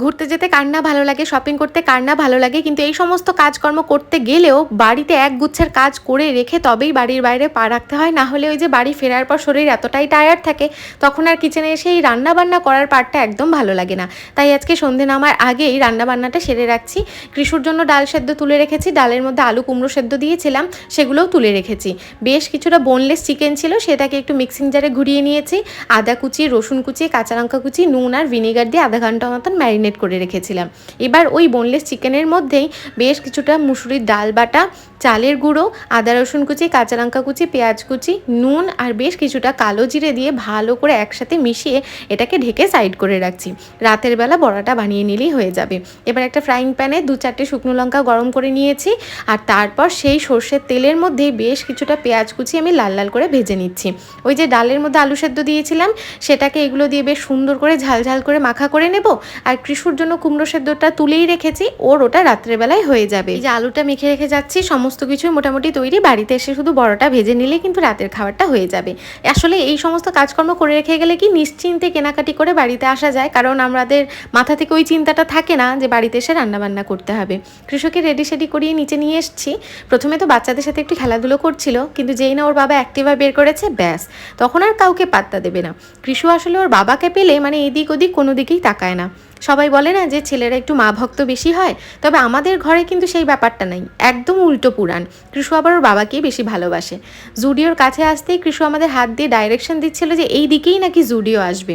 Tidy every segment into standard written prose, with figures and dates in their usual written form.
ঘুরতে যেতে কার না ভালো লাগে, শপিং করতে কার না ভালো লাগে, কিন্তু এই সমস্ত কাজকর্ম করতে গেলেও বাড়িতে এক গুচ্ছের কাজ করে রেখে তবেই বাড়ির বাইরে পা রাখতে হয়। না হলে ওই যে বাড়ি ফেরার পর শরীর এতটাই টায়ার্ড থাকে, তখন আর কিচেনে এসে এই রান্নাবান্না করার পার্টটা একদম ভালো লাগে না। তাই আজকে সন্ধে নামার আগেই রান্নাবান্নাটা সেরে রাখছি। কৃষুর জন্য ডাল সেদ্ধ তুলে রেখেছি, ডালের মধ্যে আলু কুমড়ো সেদ্ধ দিয়েছিলাম, সেগুলোও তুলে রেখেছি। বেশ কিছুটা বোনলেস চিকেন ছিল, সেটাকে একটু মিক্সিং জারে ঘুরিয়ে নিয়েছি। আদা কুচি, রসুন কুচি, কাঁচা লঙ্কা কুচি, নুন আর ভিনেগার দিয়ে আধা ঘন্টা মতন ম্যারিনেট করে রেখেছিলাম। এবার ওই বোনলেস চিকেনের মধ্যেই বেশ কিছুটা মুসুরির ডাল বাটা, চালের গুঁড়ো, আদা রসুন কুচি, কাঁচা লঙ্কা কুচি, পেঁয়াজ কুচি, নুন আর বেশ কিছুটা কালো জিরে দিয়ে ভালো করে একসাথে মিশিয়ে এটাকে ঢেকে সাইড করে রাখছি। রাতের বেলা বড়াটা বানিয়ে নিলেই হয়ে যাবে। এবার একটা ফ্রাইং প্যানে 2-4টে শুকনো লঙ্কা গরম করে নিয়েছি, আর তারপর সেই সর্ষের তেলের মধ্যেই বেশ কিছুটা পেঁয়াজ কুচি আমি লাল লাল করে ভেজে নিচ্ছি। ওই যে ডালের মধ্যে আলু সেদ্ধ দিয়েছিলাম, সেটাকে এগুলো দিয়ে বেশ সুন্দর করে ঝাল ঝাল করে মাখা করে নেব। আর কৃষুর জন্য কুমড়ো সেদ্ধটা তুলেই রেখেছি, ওর ওটা রাত্রেবেলায় হয়ে যাবে। এই যে আলুটা মেখে রেখে যাচ্ছি, সমস্ত কিছুই মোটামুটি তৈরি। বাড়িতে এসে শুধু বড়টা ভেজে নিলে কিন্তু রাতের খাবারটা হয়ে যাবে। আসলে এই সমস্ত কাজকর্ম করে রেখে গেলে কি নিশ্চিন্তে কেনাকাটি করে বাড়িতে আসা যায়, কারণ আমাদের মাথা থেকে ওই চিন্তাটা থাকে না যে বাড়িতে এসে রান্নাবান্না করতে হবে। কৃষকে রেডি সেডি করিয়ে নিচে নিয়ে এসেছি। প্রথমে তো বাচ্চাদের সাথে একটু খেলাধুলো করছিল, কিন্তু যেই না ওর বাবা অ্যাক্টিভা বের করেছে, ব্যাস তখন আর কাউকে পাত্তা দেবে না। কৃষু আসলে ওর বাবাকে পেলে মানে এদিক ওদিক কোনো দিকেই তাকায় না। সবাই বলে না যে ছেলেরা একটু মা ভক্ত বেশি হয়, তবে আমাদের ঘরে কিন্তু সেই ব্যাপারটা নাই, একদম উল্টো পুরাণ। কৃষু আবার ওর বাবাকেই বেশি ভালোবাসে। জুডিওর কাছে আসতেই কৃষু আমাদের হাত দিয়ে ডাইরেকশন দিচ্ছিল যে এই দিকেই নাকি জুডিও আসবে।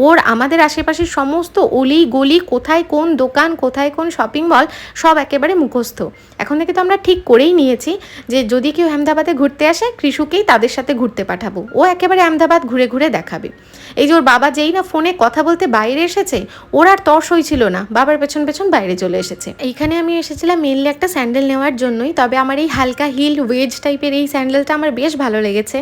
ওর আমাদের আশেপাশের সমস্ত অলি গলি, কোথায় কোন দোকান, কোথায় কোন শপিং মল, সব একেবারে মুখস্থ। এখন থেকে তো আমরা ঠিক করেই নিয়েছি যে যদি কেউ আহমেদাবাদে ঘুরতে আসে, কৃষুকেই তাদের সাথে ঘুরতে পাঠাবো। ও একেবারে আহমেদাবাদ ঘুরে ঘুরে দেখাবে। এই যে ওর বাবা যেই না ফোনে কথা বলতে বাইরে এসেছে, ওর আর তর্স হয়েছিল না, বাবার পেছন পেছন বাইরে চলে এসেছে। এইখানে আমি এসেছিলাম মেনলি একটা স্যান্ডেল নেওয়ার জন্যই, তবে আমার এই হালকা হিল ওয়েজ টাইপের এই স্যান্ডেলটা আমার বেশ ভালো লেগেছে।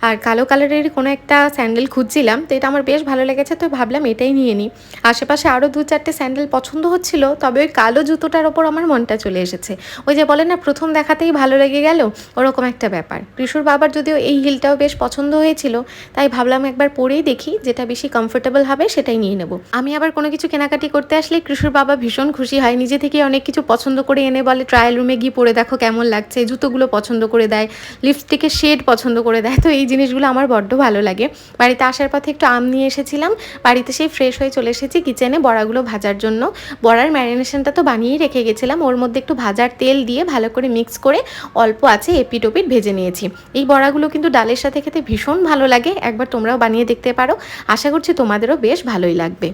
আর কালো কালারের কোনো একটা স্যান্ডেল খুঁজছিলাম, তো এটা আমার বেশ ভালো লেগেছে, তো ভাবলাম এটাই নিয়ে নিই। আশেপাশে আরও 2-4টে স্যান্ডেল পছন্দ হচ্ছিল, তবে ওই কালো জুতোটার ওপর আমার মনটা চলে এসেছে। ওই যে বলে না প্রথম দেখাতেই ভালো লেগে গেল, ওরকম একটা ব্যাপার। কৃষুর বাবার যদিও এই হিলটাও বেশ পছন্দ হয়েছিল, তাই ভাবলাম একবার পরেই দেখি, যেটা বেশি কমফোর্টেবল হবে সেটাই নিয়ে নেব। আমি আবার কোনো কিছু কেনাকাটি করতে আসলে কৃষুর বাবা ভীষণ খুশি হয়, নিজে থেকে অনেক কিছু পছন্দ করে এনে বলে ট্রায়াল রুমে গিয়ে পরে দেখো কেমন লাগছে, জুতোগুলো পছন্দ করে দেয়, লিপস্টিকের শেড পছন্দ করে দেয়। তো এই জিনিসগুলো আমার বড্ড ভালো লাগে। বাড়িতে আসার পথে একটু আম নিয়ে এসেছিলাম, বাড়িতে সেই ফ্রেশ হয়ে চলে এসেছি কিচেনে বড়াগুলো ভাজার জন্য। বড়ার ম্যারিনেশনটা তো বানিয়েই রেখে গেছিলাম, ওর মধ্যে একটু ভাজার তেল দিয়ে ভালো করে মিক্স করে অল্প আছে এপিট ওপিট ভেজে নিয়েছি। এই বড়াগুলো কিন্তু ডালের সাথে খেতে ভীষণ ভালো লাগে, একবার তোমরাও বানিয়ে দেখতে পারো। আশা করছি তোমাদেরও বেশ ভালোই লাগবে।